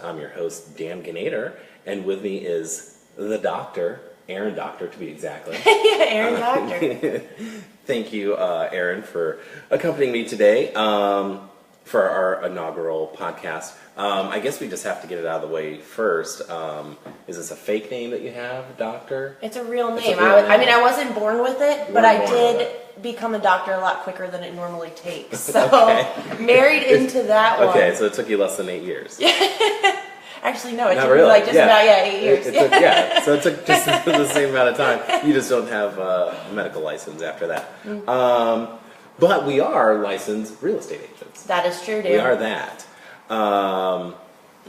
I'm your host, Dan Ganator, and with me is the doctor, Erinn Doctor to be exactly. Erinn Doctor. Thank you, Erinn, for accompanying me today for our inaugural podcast. I guess we just have to get it out of the way first. Is this a fake name that you have, Doctor? It's a real name. I mean, I wasn't born with it, but I did become a doctor a lot quicker than it normally takes. So, married into that one. Okay, so it took you less than 8 years. Actually, no, it Not took really. me like just about 8 years. So it took just the same amount of time. You just don't have a medical license after that. Mm-hmm. But we are licensed real estate agents. That is true, dude. We are that. You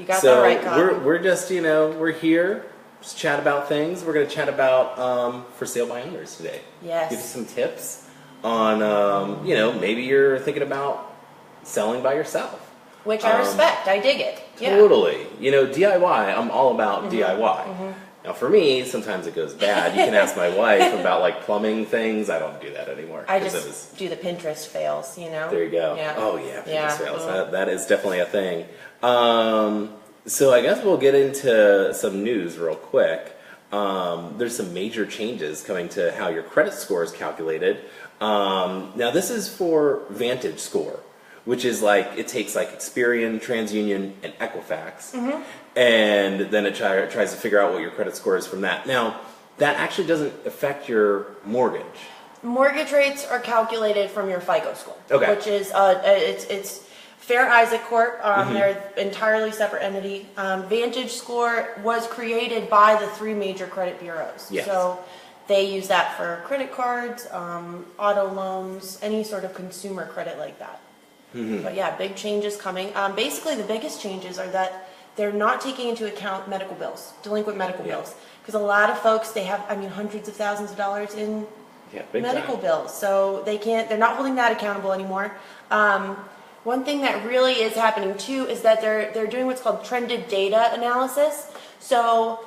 got that right, Colin. We're just, we're here, just chat about things. We're going to chat about for sale by owners today. Yes. Give you some tips on, maybe you're thinking about selling by yourself. Which I respect. I dig it. Yeah. Totally. DIY, I'm all about DIY. Mm-hmm. Now, for me, sometimes it goes bad. You can ask my wife about, plumbing things. I don't do that anymore. I just do the Pinterest fails, There you go. Yeah. Oh, yeah, Pinterest fails. That is definitely a thing. So I guess we'll get into some news real quick. There's some major changes coming to how your credit score is calculated. Now, this is for Vantage Score, which is it takes Experian, TransUnion, and Equifax, and then it tries to figure out what your credit score is from that. Now, that actually doesn't affect your mortgage. Mortgage rates are calculated from your FICO score, okay. Which is it's Fair Isaac Corp. They're an entirely separate entity. Vantage Score was created by the 3 major credit bureaus. Yes. So they use that for credit cards, auto loans, any sort of consumer credit like that. Mm-hmm. But yeah, big changes coming. Basically, the biggest changes are that they're not taking into account medical bills, delinquent medical bills. Because a lot of folks, they have, hundreds of thousands of dollars in medical bills. So they're not holding that accountable anymore. One thing that really is happening too is that they're doing what's called trended data analysis. So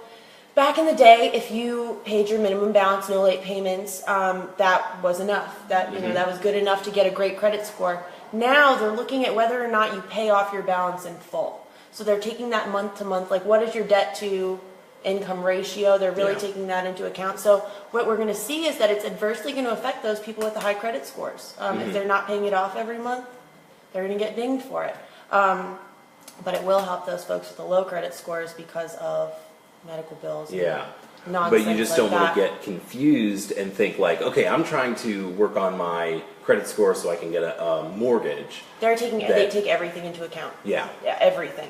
back in the day, if you paid your minimum balance, no late payments, that was enough. That that was good enough to get a great credit score. Now they're looking at whether or not you pay off your balance in full. So they're taking that month to month, what is your debt to income ratio? They're really taking that into account. So what we're going to see is that it's adversely going to affect those people with the high credit scores. If they're not paying it off every month, they're going to get dinged for it. But it will help those folks with the low credit scores because of medical bills. Yeah. Nonsense but you just don't want to get confused and think okay, I'm trying to work on my credit score so I can get a mortgage. They take everything into account. Yeah. Yeah, everything.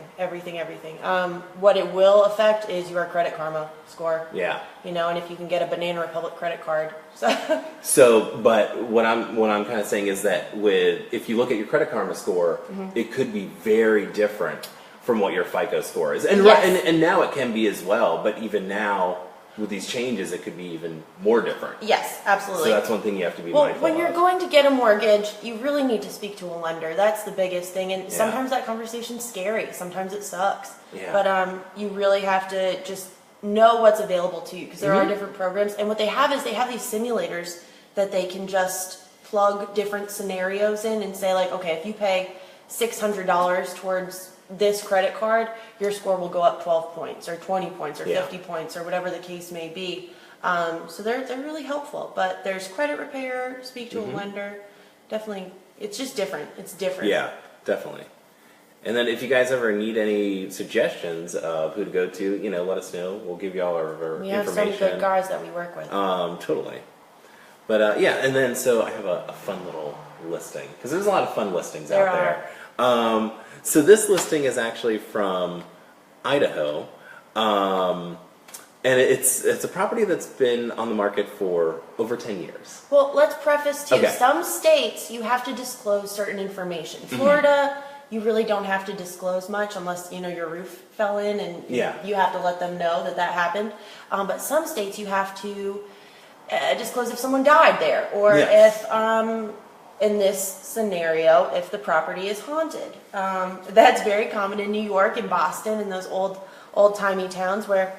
What it will affect is your Credit Karma score. Yeah. And if you can get a Banana Republic credit card. But what I'm kind of saying is that if you look at your Credit Karma score, it could be very different from what your FICO score is. And and now it can be as well, but even now with these changes, it could be even more different. Yes, absolutely. So that's one thing you have to be mindful of. When you're going to get a mortgage, you really need to speak to a lender. That's the biggest thing. And sometimes that conversation's scary. Sometimes it sucks. Yeah. But you really have to just know what's available to you because there are different programs. And what they have is they have these simulators that they can just plug different scenarios in and say okay, if you pay $600 towards this credit card, your score will go up 12 points or 20 points or 50 points or whatever the case may be. So they're really helpful. But there's credit repair, speak to a lender. Definitely, it's just different. It's different. Yeah, definitely. And then if you guys ever need any suggestions of who to go to, let us know. We'll give you all our information. We have some good guys that we work with. Totally. But and then so I have a fun little listing because there's a lot of fun listings out there. So this listing is actually from Idaho, and it's a property that's been on the market for over 10 years. Well, let's preface too. Some states you have to disclose certain information. Florida, you really don't have to disclose much unless your roof fell in and you have to let them know that happened. But some states you have to disclose if someone died there or if in this scenario, if the property is haunted. That's very common in New York and Boston and those old-timey towns where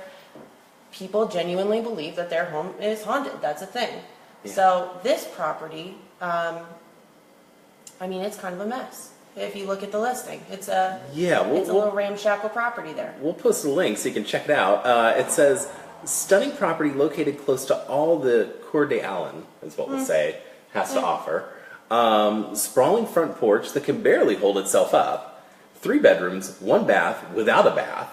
people genuinely believe that their home is haunted. That's a thing. Yeah. So this property, it's kind of a mess. if you look at the listing. It's Yeah, it's a little ramshackle property there. we'll post a link so you can check it out. It says, stunning property located close to all the Coeur d'Alene, is what we'll say, has to offer. Sprawling front porch that can barely hold itself up. 3 bedrooms, 1 bath without a bath.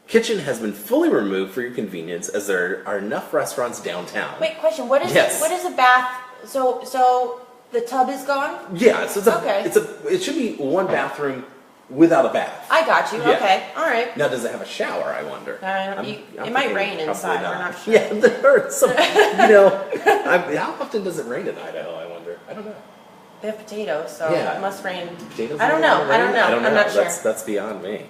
Kitchen has been fully removed for your convenience as there are enough restaurants downtown. Wait, question. What is Yes. what is a bath? So the tub is gone? Yeah, so Okay. it should be 1 bathroom without a bath. I got you. Yeah. Okay. All right. Now, does it have a shower, I wonder? It might thinking rain probably inside. not. We're not sure. Yeah, there are some, how often does it rain in Idaho, I wonder? I don't know. They have potatoes, so Yeah. it must rain. Potatoes I don't know. in the rain? I don't know. I'm not sure. That's beyond me.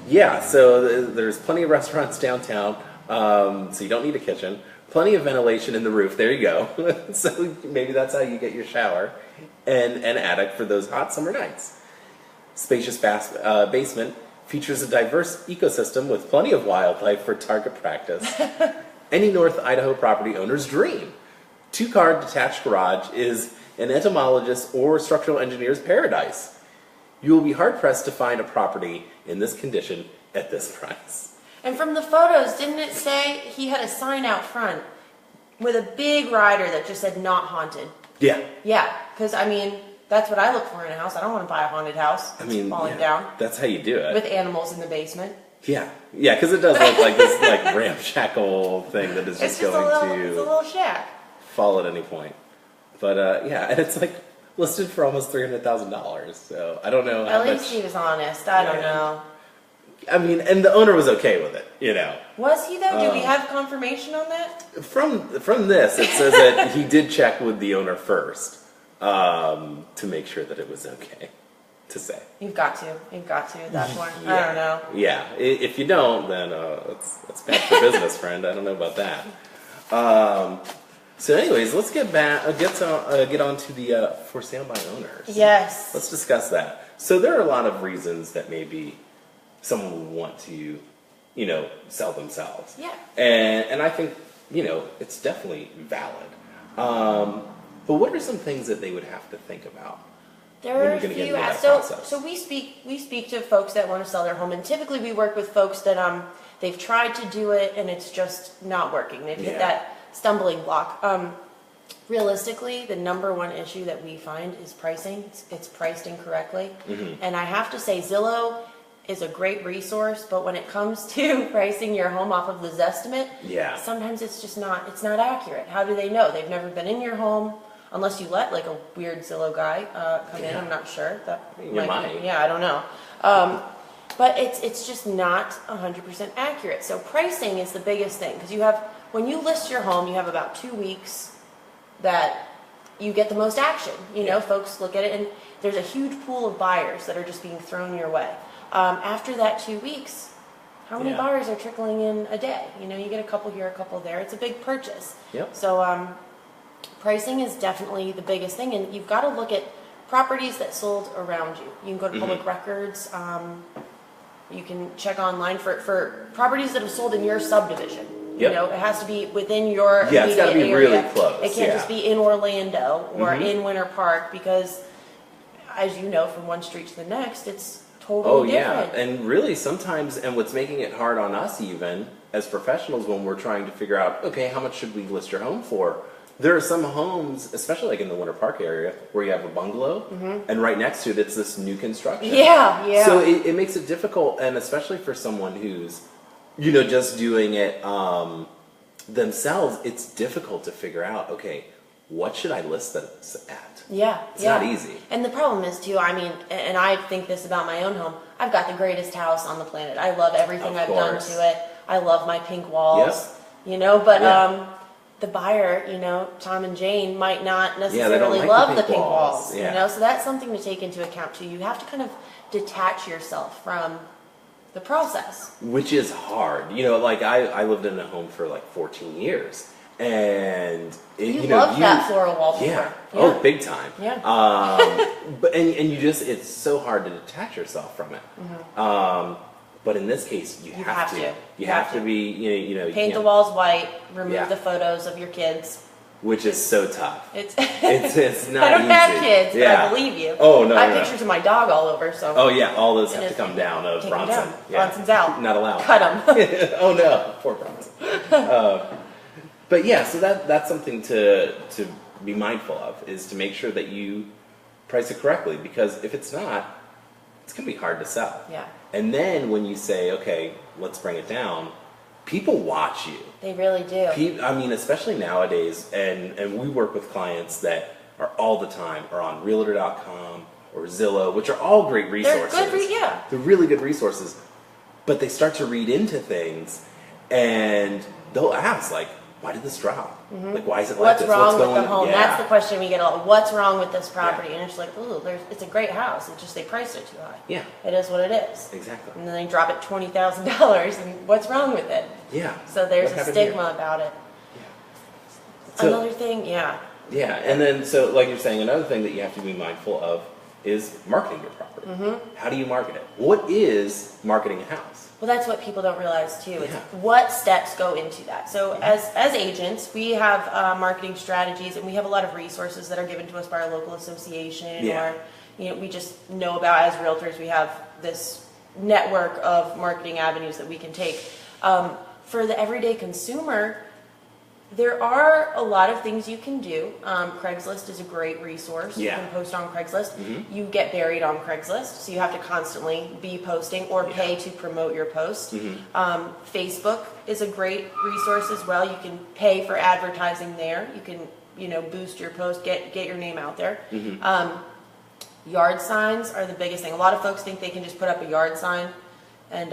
Yeah, so there's plenty of restaurants downtown, so you don't need a kitchen. Plenty of ventilation in the roof. There you go. So maybe that's how you get your shower and an attic for those hot summer nights. Spacious basement features a diverse ecosystem with plenty of wildlife for target practice. Any North Idaho property owner's dream. 2-car detached garage is an entomologist or structural engineer's paradise. You will be hard-pressed to find a property in this condition at this price. And from the photos, didn't it say he had a sign out front with a big rider that just said "not haunted"? Yeah. Yeah, because I mean, that's what I look for in a house. I don't want to buy a haunted house. I mean, falling yeah, down that's how you do it. with animals in the basement. Yeah, because it does look like this like ramshackle thing that is It's just just a going little, it's a to little shack. fall at any point. But yeah, and it's like listed for almost $300,000. So I don't know how At much. least he was honest. I don't Yeah. know. I mean, and the owner was okay with it. Was he though? Do we have confirmation on that? From this, it says that he did check with the owner first to make sure that it was okay to say. You've got to at that point. I Yeah. don't know. Yeah, if you don't, then that's bad for business, friend. I don't know about that. So, anyways, let's get on to the for sale by owners. Yes. Let's discuss that. So, there are a lot of reasons that maybe someone would want to, sell themselves. Yeah. And I think it's definitely valid. But what are some things that they would have to think about? There when are you're a gonna get few. into that So process? we speak to folks that want to sell their home, and typically we work with folks that they've tried to do it and it's just not working. They've hit Yeah. that stumbling block. Realistically, the number one issue that we find is pricing. It's priced incorrectly, and I have to say Zillow is a great resource, but when it comes to pricing your home off of the Zestimate, Yeah. sometimes it's not accurate. How do they know? They've never been in your home. Unless you let like a weird Zillow guy come in, I'm not sure. That You might. Yeah, I don't know. But it's just not 100% accurate. So pricing is the biggest thing because when you list your home, you have about 2 weeks that you get the most action. Folks look at it and there's a huge pool of buyers that are just being thrown your way. After that 2 weeks, how many Yeah. buyers are trickling in a day? You get a couple here, a couple there. It's a big purchase. Yep. So pricing is definitely the biggest thing, and you've got to look at properties that sold around you. You can go to public records. You can check online for properties that have sold in your subdivision. Yep. It has to be within your Yeah, it's gotta be immediate area. really close, It can't yeah. just be in Orlando or in Winter Park because, as you know, from one street to the next, it's totally different. And really sometimes, and what's making it hard on us even as professionals when we're trying to figure out, okay, how much should we list your home for? There are some homes, especially like in the Winter Park area, where you have a bungalow, and right next to it, it's this new construction. Yeah. So it makes it difficult, and especially for someone who's, just doing it themselves, it's difficult to figure out, okay, what should I list this at? Yeah, It's not easy. And the problem is too, and I think this about my own home, I've got the greatest house on the planet. I love everything Of I've done course. to it. I love my pink walls, but Yeah. the buyer, Tom and Jane might not they don't necessarily like love the pink walls, yeah. so that's something to take into account too. You have to kind of detach yourself from the process. Which is hard. Like I lived in a home for like 14 years. And You love that floral wallpaper. Yeah. Yeah. Oh, big time. Yeah. But it's so hard to detach yourself from it. But in this case, you have to. You have to be, you Paint the can't- walls white, remove Yeah. the photos of your kids. which is so tough. It's It's not I don't easy. have kids, but Yeah. I believe you. Oh, no, I have no. pictures of my dog all over, so. Oh yeah, all those And have to it's- come down of take 'em Bronson. down. Yeah. Bronson's out. Not allowed. Cut 'em. Oh no, poor Bronson. But yeah, so that's something to be mindful of, is to make sure that you price it correctly, because if it's not, it's gonna be hard to sell. Yeah. And then when you say, okay, let's bring it down, people watch you. They really do. I mean, especially nowadays, and we work with clients that are all the time are on Realtor.com or Zillow, which are all great resources. They're good, yeah. They're really good resources, but they start to read into things, and they'll ask, like, why did this drop? Like, why is it like What's this? wrong with going the home? Yeah. That's the question we get a lot. What's wrong with this property? Yeah. And it's like, ooh, it's a great house. It's just they priced it too high. Yeah. It is what it is. Exactly. And then they drop it $20,000, and what's wrong with it? Yeah. So there's What a happened stigma here? about it. So- Another thing, yeah. Yeah, and then, so like you're saying, another thing that you have to be mindful of is marketing your property. How do you market it? What is marketing a house? Well, that's what people don't realize too. Is Yeah. what steps go into that. So as agents, we have marketing strategies, and we have a lot of resources that are given to us by our local association, Yeah. or we just know about as realtors. We have this network of marketing avenues that we can take. For the everyday consumer, there are a lot of things you can do. Craigslist is a great resource. Yeah. You can post on Craigslist. You get buried on Craigslist, so you have to constantly be posting or pay to promote your post. Facebook is a great resource as well. You can pay for advertising there. You can, boost your post, get your name out there. Yard signs are the biggest thing. A lot of folks think they can just put up a yard sign and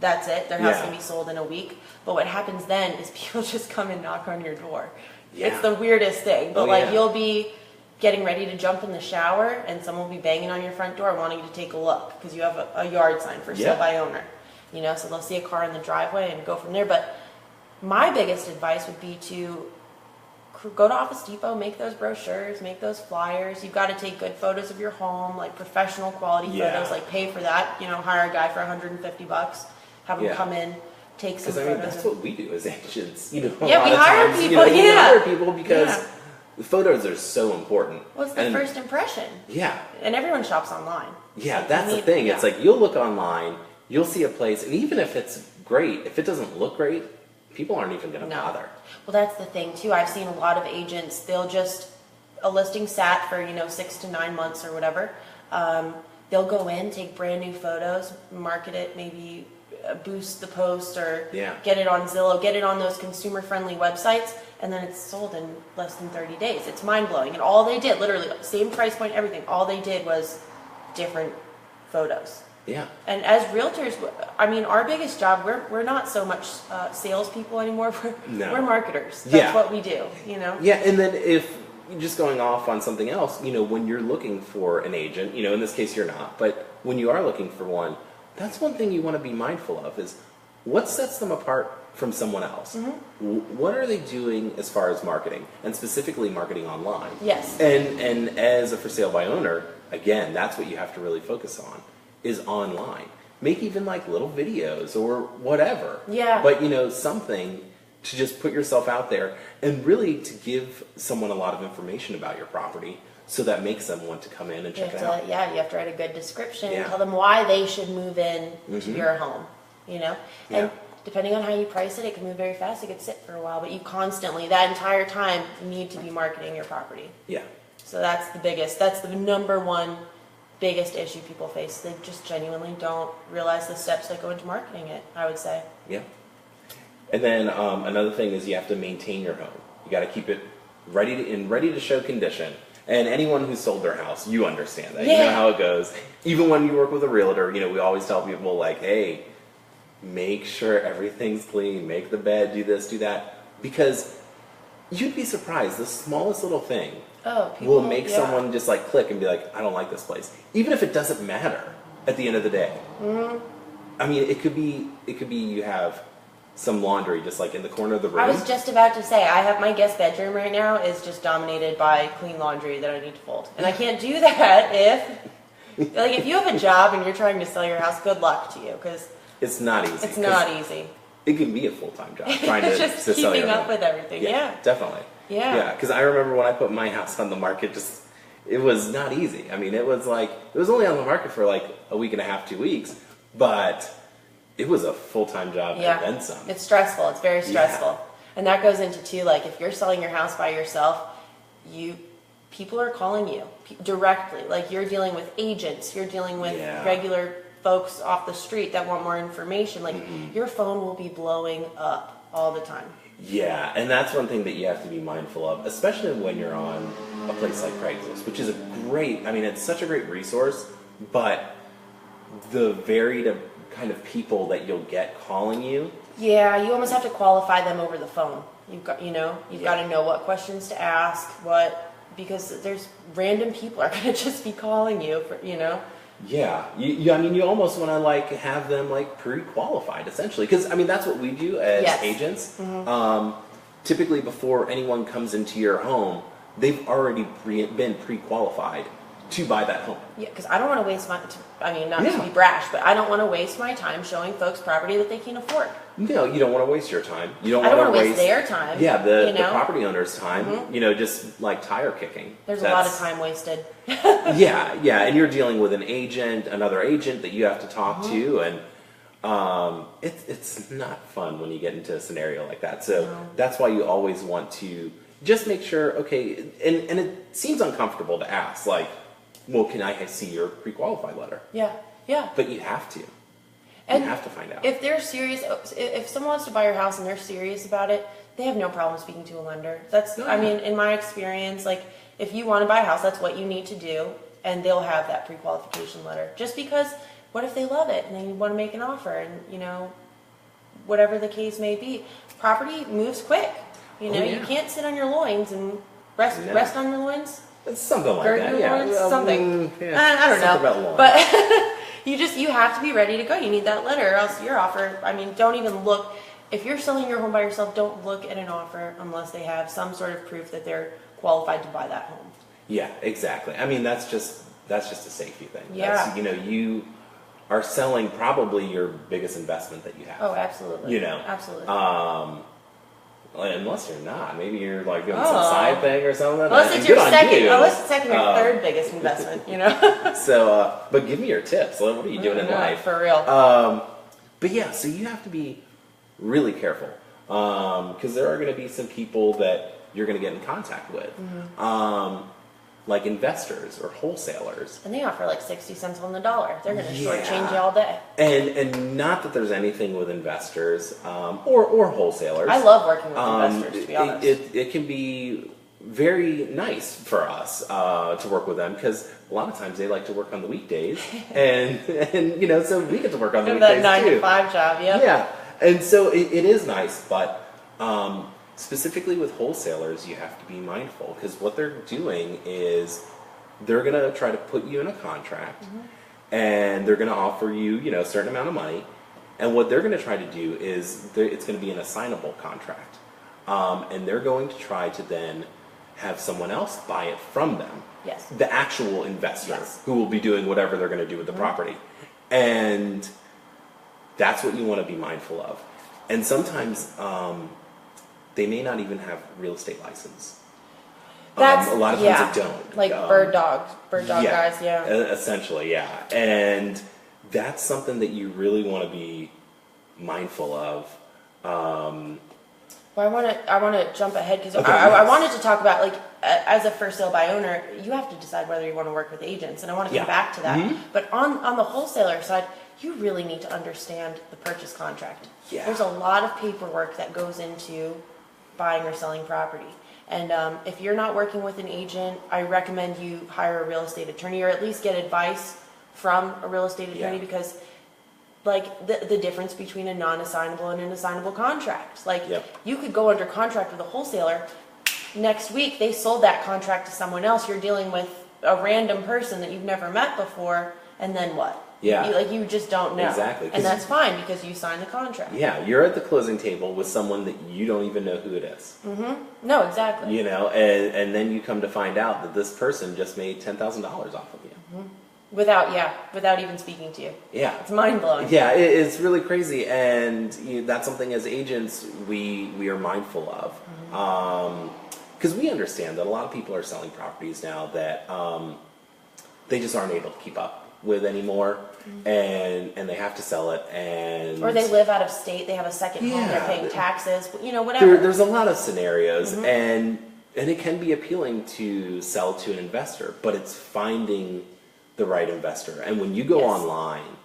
that's it. Their house Yeah. can be sold in a week. But what happens then is people just come and knock on your door. Yeah. It's the weirdest thing. But Oh, yeah. you'll be getting ready to jump in the shower, and someone will be banging on your front door wanting to take a look because you have a yard sign for sale Yeah. by owner. So they'll see a car in the driveway and go from there. But my biggest advice would be to go to Office Depot, make those brochures, make those flyers. You've got to take good photos of your home, like professional quality Yeah. photos, like pay for that. Hire a guy for $150, have him Yeah. come in, take some Because photos. that's of- what we do as agents. A Yeah, lot we of hire times, people, we yeah. hire people because Yeah. the photos are so important. What's the And- first impression? Yeah, And everyone shops online. yeah, So that's you the need- thing. yeah. It's like you'll look online, you'll see a place, and even if it's great, if it doesn't look great, people aren't even going to No. bother. Well, that's the thing too. I've seen a lot of agents, they'll just, a listing sat for, 6 to 9 months or whatever. They'll go in, take brand new photos, market it, maybe boost the post or Yeah. get it on Zillow, get it on those consumer friendly websites, and then it's sold in less than 30 days. It's mind blowing. And all they did, literally, same price point, everything, all they did was different photos. Yeah, And as realtors, our biggest job, we're not so much salespeople anymore. No. We're marketers. That's Yeah. what we do, yeah, and then if just going off on something else, when you're looking for an agent, in this case you're not, but when you are looking for one, that's one thing you want to be mindful of is what sets them apart from someone else. What are they doing as far as marketing, and specifically marketing online? Yes. And as a for sale by owner, again, that's what you have to really focus on is online. Make even like little videos or whatever. Yeah. But something to just put yourself out there and really to give someone a lot of information about your property so that makes them want to come in and You check have it out. to, yeah, you have to write a good description, Yeah. tell them why they should move in to your home, Yeah. And depending on how you price it, it can move very fast. It could sit for a while, but you constantly, that entire time, need to be marketing your property. Yeah. So that's the number one biggest issue people face. They just genuinely don't realize the steps that go into marketing it, I would say. Yeah. And then another thing is you have to maintain your home. You got to keep it ready to show condition. And anyone who's sold their house, you understand that. You know Yeah. how it goes. Even when you work with a realtor, we always tell people like, hey, make sure everything's clean, make the bed, do this, do that. Because you'd be surprised, the smallest little thing will make someone just like click and be like, I don't like this place. Even if it doesn't matter at the end of the day. I mean, it could be you have some laundry just like in the corner of the room. I was just about to say, I have my guest bedroom right now is just dominated by clean laundry that I need to fold. And I can't do that if you have a job and you're trying to sell your house, good luck to you, because It's not easy. it's not easy. It can be a full-time job trying to Just sell your keeping up home. with everything, yeah. Definitely. Yeah. Yeah, because I remember when I put my house on the market, it was not easy. I mean, it was only on the market for like a week and a half, 2 weeks, but it was a full-time job Yeah. and then some. It's stressful. It's very stressful. Yeah. And that goes into too, like if you're selling your house by yourself, people are calling you directly. Like you're dealing with agents, you're dealing with Yeah. regular folks off the street that want more information. Like your phone will be blowing up all the time. Yeah, and that's one thing that you have to be mindful of, especially when you're on a place like Craigslist, which is it's such a great resource, but the varied kind of people that you'll get calling you. Yeah, you almost have to qualify them over the phone. You've got to know what questions to ask, because there's random people are going to just be calling you for. Yeah, you almost want to have them pre-qualified essentially, because that's what we do as Yes. agents. Typically, before anyone comes into your home, they've already been pre-qualified to buy that home. Yeah, because I don't want to waste not Yeah. to be brash, but I don't want to waste my time showing folks property that they can't afford. No, you don't want to waste your time. You I don't want to waste their time. Yeah, the you know? property owner's time. Just tire kicking. There's a lot of time wasted. Yeah, and you're dealing with another agent that you have to talk to, and it's not fun when you get into a scenario like that. So that's why you always want to just make sure. Okay, and it seems uncomfortable to ask, well, can I see your pre-qualified letter? Yeah. But you have to. And you have to find out. If they're serious, if someone wants to buy your house and they're serious about it, they have no problem speaking to a lender. In my experience, if you want to buy a house, that's what you need to do, and they'll have that pre-qualification letter. Just because, what if they love it and they want to make an offer, and whatever the case may be, property moves quick. You can't sit on your loins and rest on your loins. It's something like Gird that. your Yeah, loins, something. yeah, I don't something know, about loins. but you have to be ready to go. You need that letter, or else your offer. Don't even look. If you're selling your home by yourself, don't look at an offer unless they have some sort of proof that they're qualified to buy that home. Yeah, exactly. That's just a safety thing. Yeah. You are selling probably your biggest investment that you have. Oh, absolutely. Absolutely. Unless you're not, maybe you're doing some side thing or something. Unless it's your second or third biggest investment. So, but give me your tips. What are you doing in life? For real. But yeah, so you have to be really careful because there are going to be some people that you're going to get in contact with, like investors or wholesalers. And they offer 60 cents on the dollar. They're going to shortchange you all day. And not that there's anything with investors or wholesalers. I love working with investors, to be honest. It can be very nice for us to work with them because a lot of times they like to work on the weekdays, and so we get to work on the weekdays that 9 too. to 5 job, yeah. Yeah, and so it is nice, but specifically with wholesalers, you have to be mindful because what they're doing is they're going to try to put you in a contract, and they're going to offer you a certain amount of money, and what they're going to try to do is it's going to be an assignable contract, and they're going to try to then have someone else buy it from them. Yes. The actual investor who will be doing whatever they're going to do with the property. And that's what you want to be mindful of. And sometimes they may not even have real estate license. A lot of times they don't. Like bird dog guys, yeah. Essentially, yeah. And that's something that you really want to be mindful of. Well, I want to jump ahead because I wanted to talk about as a first sale by owner, you have to decide whether you want to work with agents, and I want to come back to that. But on the wholesaler side, you really need to understand the purchase contract. Yeah. There's a lot of paperwork that goes into buying or selling property, and if you're not working with an agent, I recommend you hire a real estate attorney or at least get advice from a real estate attorney because. The difference between a non-assignable and an assignable contract. You could go under contract with a wholesaler. Next week, they sold that contract to someone else. You're dealing with a random person that you've never met before, and then what? Yeah. You just don't know. Exactly. And that's fine because you signed the contract. Yeah, you're at the closing table with someone that you don't even know who it is. No, exactly. And then you come to find out that this person just made $10,000 off of you. Without even speaking to you. Yeah. It's mind-blowing. Yeah, it's really crazy, and that's something as agents we are mindful of. because we understand that a lot of people are selling properties now that they just aren't able to keep up with anymore, and they have to sell it, and or they live out of state, they have a second home, they're Yeah. paying taxes, whatever. there's a lot of scenarios, and it can be appealing to sell to an investor, but it's finding the right investor. And when you go Yes. online,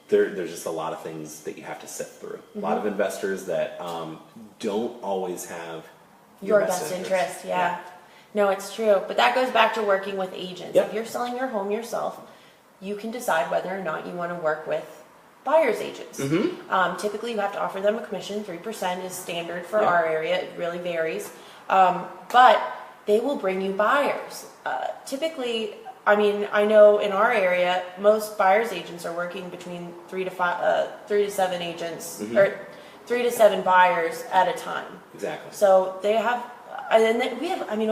there's just a lot of things that you have to sift through. A lot of investors that don't always have Your best interest, yeah. No, it's true. But that goes back to working with agents. Yep. If you're selling your home yourself, you can decide whether or not you want to work with buyer's agents. Typically, you have to offer them a commission. 3% is standard for our area. It really varies. But they will bring you buyers. Typically, I mean, I know in our area, most buyer's agents are working between 3 to 7 agents, or 3 to 7 buyers at a time. Exactly. So they have, and then we have, I mean,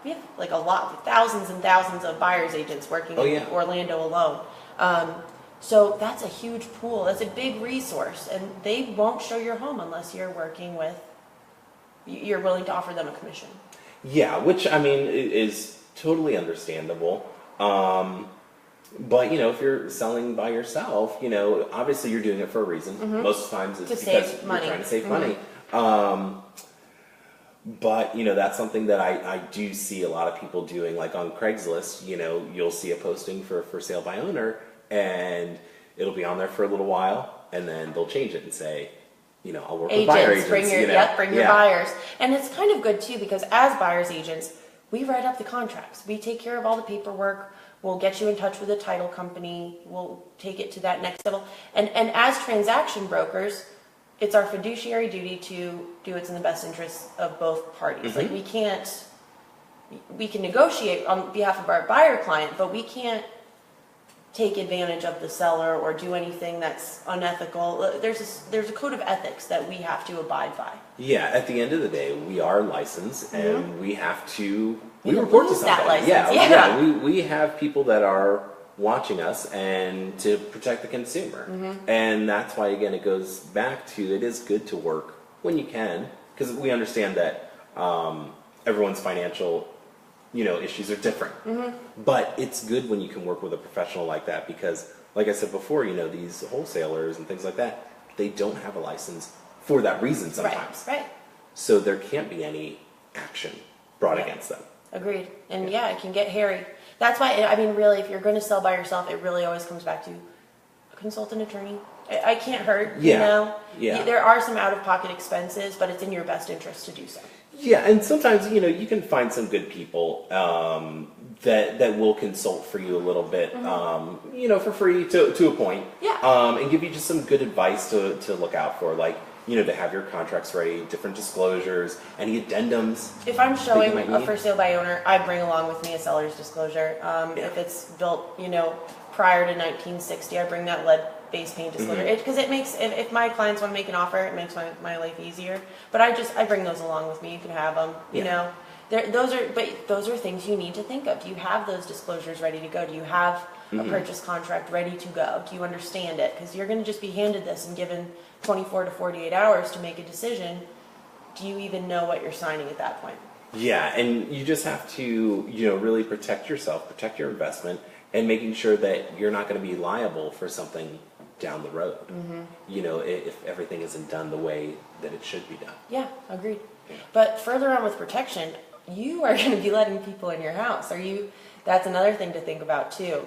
we have like a lot, thousands and thousands of buyer's agents working in Orlando alone. So that's a huge pool. That's a big resource, and they won't show your home unless you're willing to offer them a commission. Yeah, which I mean is totally understandable. But if you're selling by yourself, obviously you're doing it for a reason. Most times it's because you're trying to save money. But that's something that I do see a lot of people doing, like on Craigslist. You'll see a posting for sale by owner, and it'll be on there for a little while, and then they'll change it and say, I'll work with buyer agents. Bring your buyers. And it's kind of good too, because as buyer's agents, we write up the contracts. We take care of all the paperwork. We'll get you in touch with a title company. We'll take it to that next level. And as transaction brokers, it's our fiduciary duty to do what's in the best interest of both parties. Like we can negotiate on behalf of our buyer client, but we can't take advantage of the seller or do anything that's unethical. There's a code of ethics that we have to abide by. Yeah, at the end of the day, we are licensed, and we have to report to somebody. That license. Yeah. We have people that are watching us, and to protect the consumer. And that's why, again, it goes back to, it is good to work when you can, because we understand that everyone's financial issues are different. But it's good when you can work with a professional like that, because like I said before, these wholesalers and things like that, they don't have a license for that reason sometimes. Right. So there can't be any action brought against them. Agreed. And it can get hairy. That's why, I mean, really, if you're going to sell by yourself, it really always comes back to consult an attorney. I can't hurt, Yeah. There are some out-of-pocket expenses, but it's in your best interest to do so. Yeah, and sometimes, you can find some good people that will consult for you a little bit, for free to a point. Yeah. And give you just some good advice to look out for, like, to have your contracts ready, different disclosures, any addendums. If I'm showing a for sale by owner, I bring along with me a seller's disclosure. If it's built, prior to 1960, I bring that lead base paint disclosure. Because it makes, if my clients want to make an offer, it makes my life easier. But I bring those along with me. You can have them, you know. Those are things you need to think of. Do you have those disclosures ready to go? Do you have a purchase contract ready to go? Do you understand it? Because you're going to just be handed this and given 24 to 48 hours to make a decision. Do you even know what you're signing at that point? Yeah, and you just have to, really protect yourself, protect your investment, and making sure that you're not going to be liable for something down the road. If everything isn't done the way that it should be done. Yeah, agreed. Yeah. But further on with protection, you are going to be letting people in your house. That's another thing to think about too.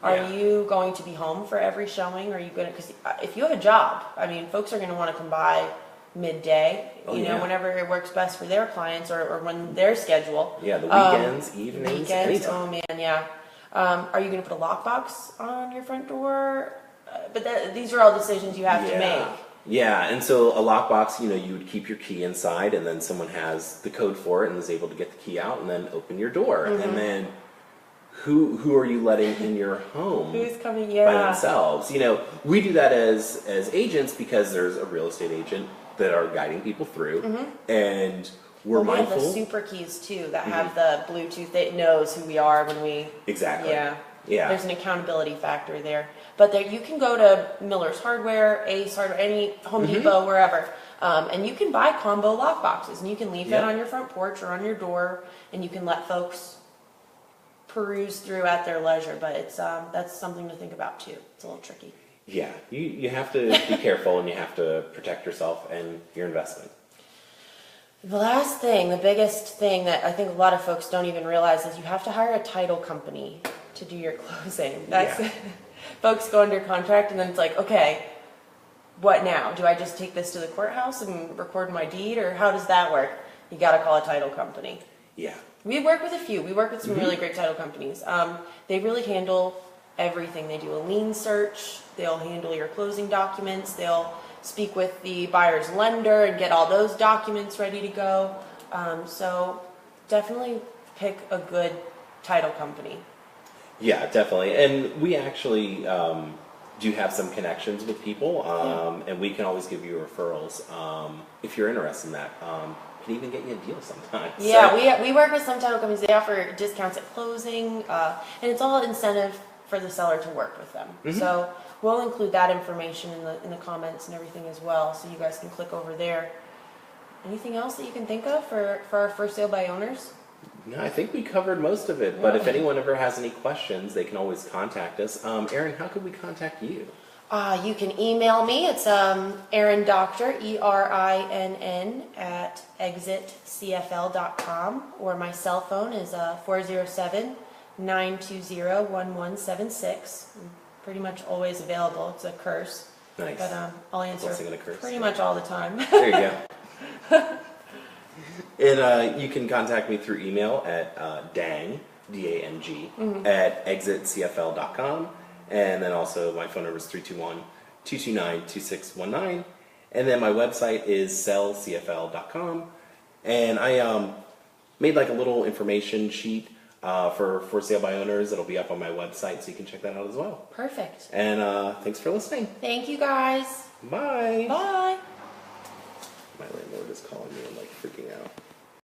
Are you going to be home for every showing? Are you going to, because if you have a job, I mean, folks are going to want to come by midday, whenever it works best for their clients or when their schedule. Yeah, the weekends, evenings, anytime. Oh man, yeah. Are you going to put a lockbox on your front door? But these are all decisions you have to make. Yeah, and so a lockbox, you would keep your key inside, and then someone has the code for it and is able to get the key out and then open your door. And then who are you letting in your home? Who's coming by themselves? We do that as agents because there's a real estate agent that are guiding people through, and we're mindful. We have the super keys too that have the Bluetooth that knows who we are when we Yeah. There's an accountability factor there. But you can go to Miller's Hardware, Ace Hardware, any Home Depot, wherever. And you can buy combo lock boxes, and you can leave that Yeah. on your front porch or on your door, and you can let folks peruse through at their leisure. But it's that's something to think about too. It's a little tricky. Yeah, you have to be careful and you have to protect yourself and your investment. The last thing, the biggest thing that I think a lot of folks don't even realize is you have to hire a title company to do your closing. That's Yeah. folks go under contract and then it's like, okay, what now? Do I just take this to the courthouse and record my deed, or how does that work? You got to call a title company. Yeah. We work with a few. We work with some really great title companies. They really handle everything. They do a lien search. They'll handle your closing documents. They'll speak with the buyer's lender and get all those documents ready to go. So definitely pick a good title company. Yeah, definitely. And we actually do have some connections with people, and we can always give you referrals if you're interested in that. Can even get you a deal sometimes. Yeah, So, we work with some title companies. They offer discounts at closing, and it's all incentive for the seller to work with them. So we'll include that information in the comments and everything as well, so you guys can click over there. Anything else that you can think of for our for sale by owners? no, I think we covered most of it. But if anyone ever has any questions, they can always contact us. Erinn, how could we contact you? You can email me. It's Erinn Doctor, ERINN at exitcfl.com, or my cell phone is 407-920-1176. I'm pretty much always available. It's a curse. Nice. But I'll answer Blessing and a curse. pretty much all the time. There you go. And you can contact me through email at DanG, D-A-N-G, at exitcfl.com. And then also my phone number is 321-229-2619. And then my website is sellcfl.com. And I made like a little information sheet for sale by owners. It'll be up on my website, so you can check that out as well. Perfect. And thanks for listening. Thank you guys. Bye. Bye. My landlord is calling me. I'm like freaking out.